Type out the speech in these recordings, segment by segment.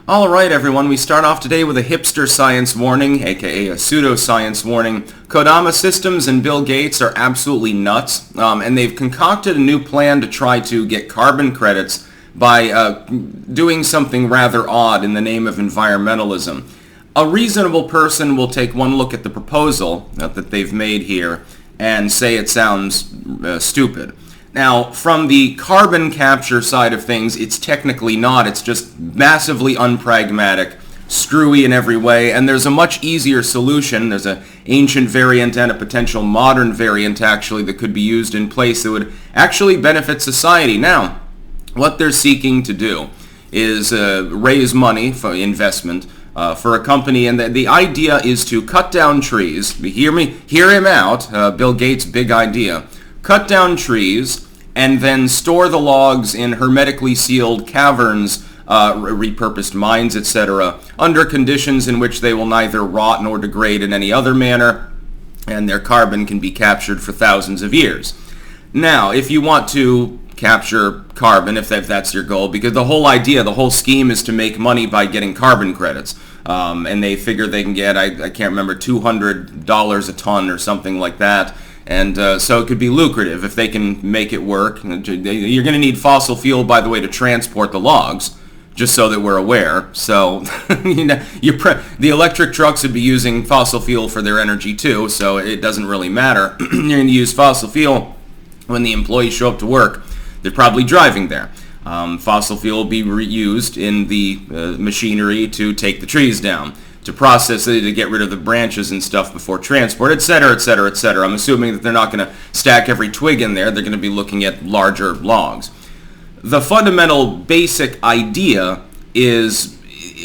Alright everyone, we start off today with a hipster science warning, aka a pseudoscience warning. Kodamasystems and Billgates are absolutely nuts, and they've concocted a new plan to try to get carbon credits by doing something rather odd in the name of environmentalism. A reasonable person will take one look at the proposal that they've made here and say it sounds stupid. Now, from the carbon capture side of things, it's technically not. It's just massively unpragmatic, screwy in every way, and there's a much easier solution. There's an ancient variant and a potential modern variant, actually, that could be used in place that would actually benefit society. Now, what they're seeking to do is raise money for investment for a company, and the idea is to cut down trees. Hear him out, Bill Gates' big idea. Cut down trees and then store the logs in hermetically sealed caverns, repurposed mines, etc., under conditions in which they will neither rot nor degrade in any other manner, and their carbon can be captured for thousands of years. Now, if you want to capture carbon, if that's your goal, because the whole idea, the whole scheme is to make money by getting carbon credits. And they figure they can get, I can't remember, $200 a ton or something like that. And so it could be lucrative if they can make it work. You're going to need fossil fuel, by the way, to transport the logs, just so that we're aware. So the electric trucks would be using fossil fuel for their energy too, so it doesn't really matter. You're going to use fossil fuel when the employees show up to work. They're probably driving there. Fossil fuel will be reused in the machinery to take the trees down, to process it, to get rid of the branches and stuff before transport, etc., etc., etc. I'm assuming that they're not going to stack every twig in there. They're going to be looking at larger logs. The fundamental basic idea is,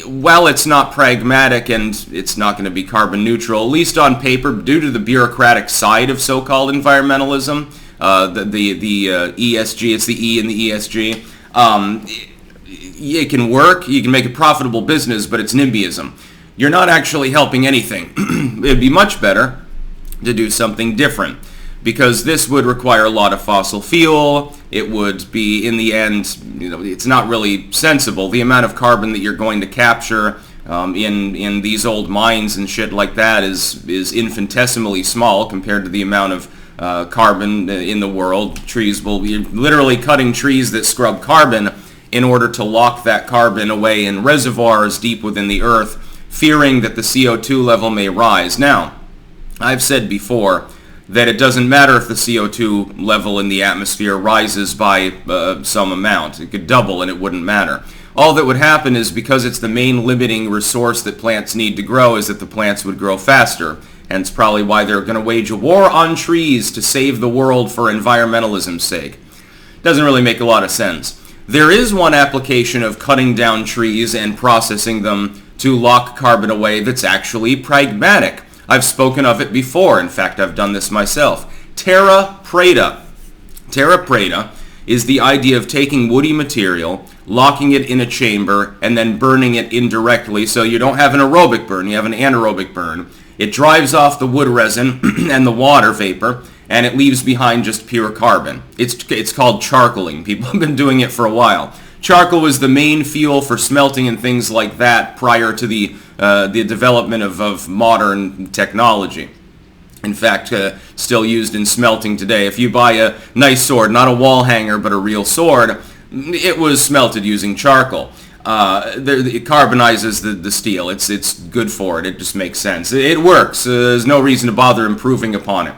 while it's not pragmatic and it's not going to be carbon neutral, at least on paper, due to the bureaucratic side of so-called environmentalism, the ESG, it's the E in the ESG, it can work, you can make a profitable business, but it's NIMBYism. You're not actually helping anything. It'd be much better to do something different, because this would require a lot of fossil fuel. It would be, in the end, it's not really sensible. The amount of carbon that you're going to capture in these old mines and shit like that is infinitesimally small compared to the amount of carbon in the world. Trees will be literally cutting trees that scrub carbon in order to lock that carbon away in reservoirs deep within the earth, fearing that the CO2 level may rise. Now, I've said before that it doesn't matter if the CO2 level in the atmosphere rises by some amount. It could double and it wouldn't matter. All that would happen is, because it's the main limiting resource that plants need to grow, is that the plants would grow faster. Hence probably why they're going to wage a war on trees to save the world for environmentalism's sake. Doesn't really make a lot of sense. There is one application of cutting down trees and processing them to lock carbon away that's actually pragmatic. I've spoken of it before. In fact, I've done this myself. Terra preta. Terra preta is the idea of taking woody material, locking it in a chamber, and then burning it indirectly, so you don't have an aerobic burn, you have an anaerobic burn. It drives off the wood resin and the water vapor, and it leaves behind just pure carbon. It's called charcoaling. People have been doing it for a while. Charcoal was the main fuel for smelting and things like that prior to the development of modern technology. In fact, still used in smelting today. If you buy a nice sword, not a wall hanger, but a real sword, it was smelted using charcoal. It carbonizes the steel. It's good for it. It just makes sense. It works. There's no reason to bother improving upon it.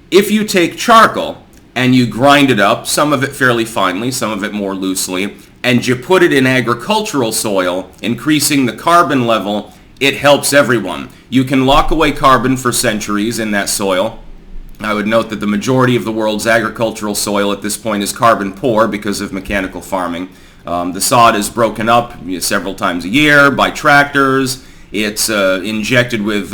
If you take charcoal and you grind it up, some of it fairly finely, some of it more loosely, and you put it in agricultural soil, increasing the carbon level, it helps everyone. You can lock away carbon for centuries in that soil. I would note that the majority of the world's agricultural soil at this point is carbon poor because of mechanical farming. The sod is broken up several times a year by tractors. It's injected with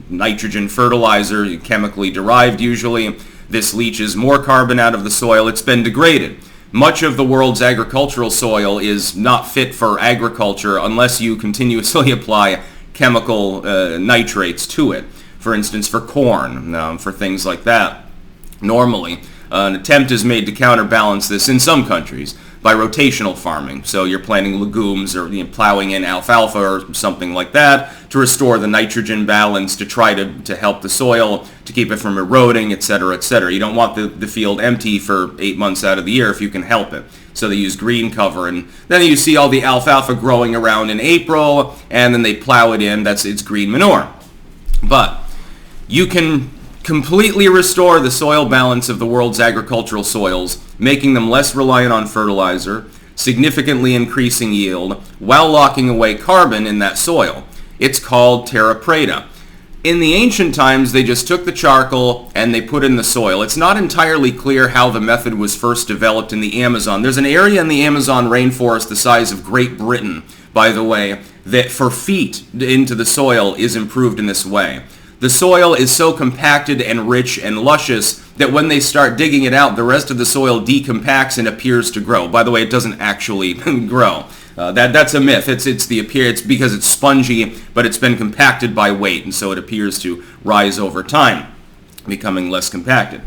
nitrogen fertilizer, chemically derived usually. This leaches more carbon out of the soil. It's been degraded. Much of the world's agricultural soil is not fit for agriculture unless you continuously apply chemical nitrates to it. For instance, for corn, for things like that. Normally, an attempt is made to counterbalance this in some countries, by rotational farming. So you're planting legumes or plowing in alfalfa or something like that to restore the nitrogen balance, to try to help the soil, to keep it from eroding, etc., etc. You don't want the field empty for 8 months out of the year if you can help it. So they use green cover, and then you see all the alfalfa growing around in April, and then they plow it in. It's green manure. But you can completely restore the soil balance of the world's agricultural soils, making them less reliant on fertilizer, significantly increasing yield, while locking away carbon in that soil. It's called terra preta. In the ancient times, they just took the charcoal and they put it in the soil. It's not entirely clear how the method was first developed in the Amazon. There's an area in the Amazon rainforest the size of Great Britain, by the way, that for feet into the soil is improved in this way. The soil is so compacted and rich and luscious that when they start digging it out, the rest of the soil decompacts and appears to grow. By the way, it doesn't actually grow. That's a myth. It's because it's spongy, but it's been compacted by weight, and so it appears to rise over time, becoming less compacted.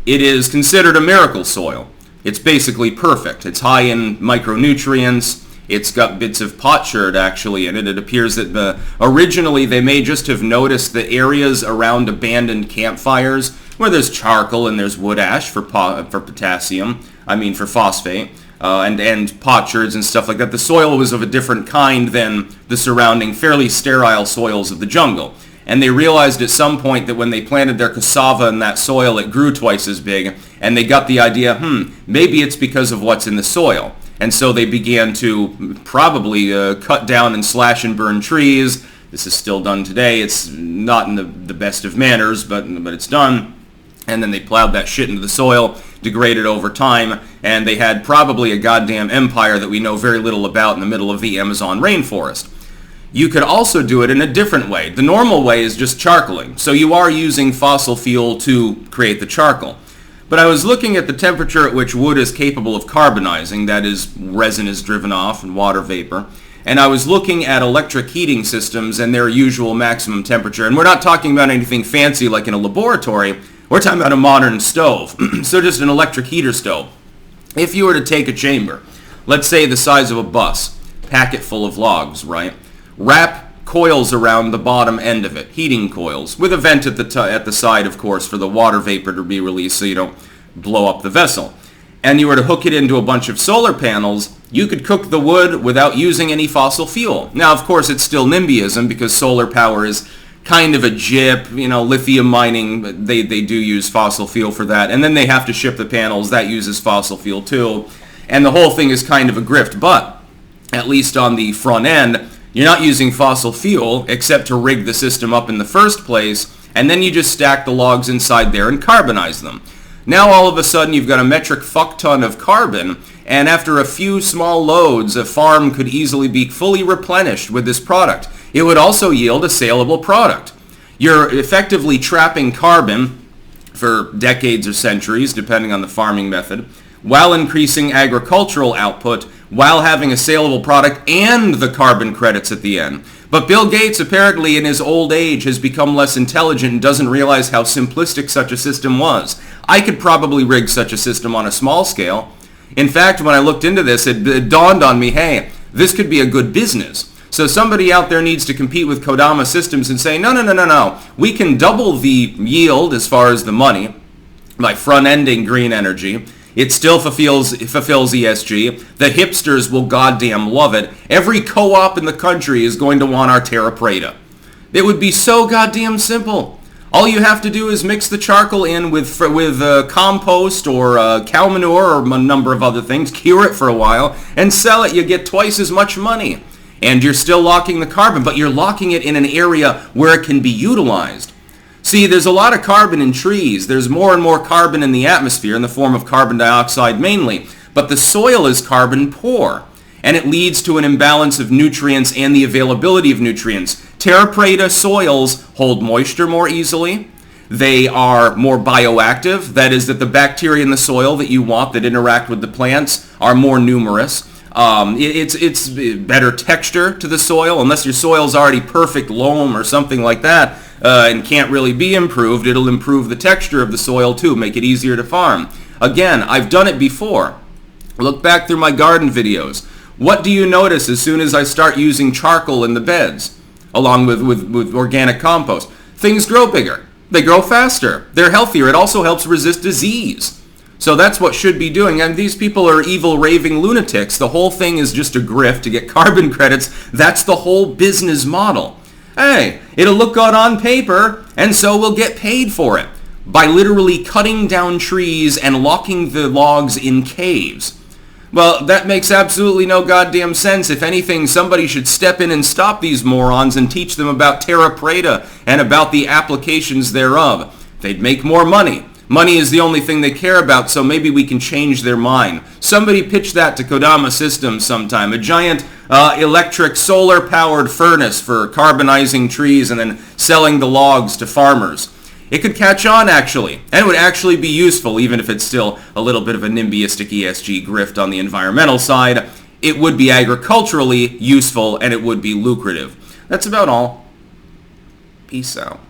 It is considered a miracle soil. It's basically perfect. It's high in micronutrients. It's got bits of potsherd actually in it. It appears that originally they may just have noticed the areas around abandoned campfires where there's charcoal and there's wood ash for potassium, for phosphate, and potsherds and stuff like that. The soil was of a different kind than the surrounding fairly sterile soils of the jungle. And they realized at some point that when they planted their cassava in that soil, it grew twice as big, and they got the idea, maybe it's because of what's in the soil. And so they began to probably cut down and slash and burn trees. This is still done today. It's not in the best of manners, but it's done. And then they plowed that shit into the soil, degraded over time, and they had probably a goddamn empire that we know very little about in the middle of the Amazon rainforest. You could also do it in a different way. The normal way is just charcoaling. So you are using fossil fuel to create the charcoal. But I was looking at the temperature at which wood is capable of carbonizing, that is, resin is driven off and water vapor, and I was looking at electric heating systems and their usual maximum temperature, and we're not talking about anything fancy like in a laboratory, we're talking about a modern stove, so just an electric heater stove. If you were to take a chamber, let's say the size of a bus, pack it full of logs, right? Wrap coils around the bottom end of it, heating coils, with a vent at the side, of course, for the water vapor to be released so you don't blow up the vessel. And you were to hook it into a bunch of solar panels, you could cook the wood without using any fossil fuel. Now, of course, it's still NIMBYism because solar power is kind of a jip, lithium mining, they do use fossil fuel for that. And then they have to ship the panels, that uses fossil fuel too. And the whole thing is kind of a grift, but at least on the front end, you're not using fossil fuel except to rig the system up in the first place, and then you just stack the logs inside there and carbonize them. Now all of a sudden you've got a metric fuck ton of carbon, and after a few small loads, a farm could easily be fully replenished with this product. It would also yield a saleable product. You're effectively trapping carbon for decades or centuries, depending on the farming method, while increasing agricultural output, while having a saleable product and the carbon credits at the end. But Bill Gates, apparently in his old age, has become less intelligent and doesn't realize how simplistic such a system was. I could probably rig such a system on a small scale. In fact, when I looked into this, it dawned on me, hey, this could be a good business. So somebody out there needs to compete with Kodamasystems and say, no, we can double the yield as far as the money by front-ending green energy. It still fulfills ESG. The hipsters will goddamn love it. Every co-op in the country is going to want our terra preta. It would be so goddamn simple. All you have to do is mix the charcoal in with compost or cow manure or a number of other things, cure it for a while, and sell it. You get twice as much money. And you're still locking the carbon, but you're locking it in an area where it can be utilized. See, there's a lot of carbon in trees. There's more and more carbon in the atmosphere in the form of carbon dioxide mainly. But the soil is carbon poor, and it leads to an imbalance of nutrients and the availability of nutrients. Terra preta soils hold moisture more easily. They are more bioactive. That is, that the bacteria in the soil that you want that interact with the plants are more numerous. It's better texture to the soil. Unless your soil's already perfect loam or something like that, and can't really be improved, it'll improve the texture of the soil too, make it easier to farm. Again, I've done it before. Look back through my garden videos. What do you notice as soon as I start using charcoal in the beds, along with organic compost? Things grow bigger. They grow faster. They're healthier. It also helps resist disease. So that's what should be doing. And these people are evil, raving lunatics. The whole thing is just a grift to get carbon credits. That's the whole business model. Hey, it'll look good on paper, and so we'll get paid for it by literally cutting down trees and locking the logs in caves. Well, that makes absolutely no goddamn sense. If anything, somebody should step in and stop these morons and teach them about terra preta and about the applications thereof. They'd make more money. Money is the only thing they care about, so maybe we can change their mind. Somebody pitch that to Kodamasystems sometime. A giant electric solar-powered furnace for carbonizing trees and then selling the logs to farmers. It could catch on, actually, and it would actually be useful, even if it's still a little bit of a NIMBYistic ESG grift on the environmental side. It would be agriculturally useful, and it would be lucrative. That's about all. Peace out.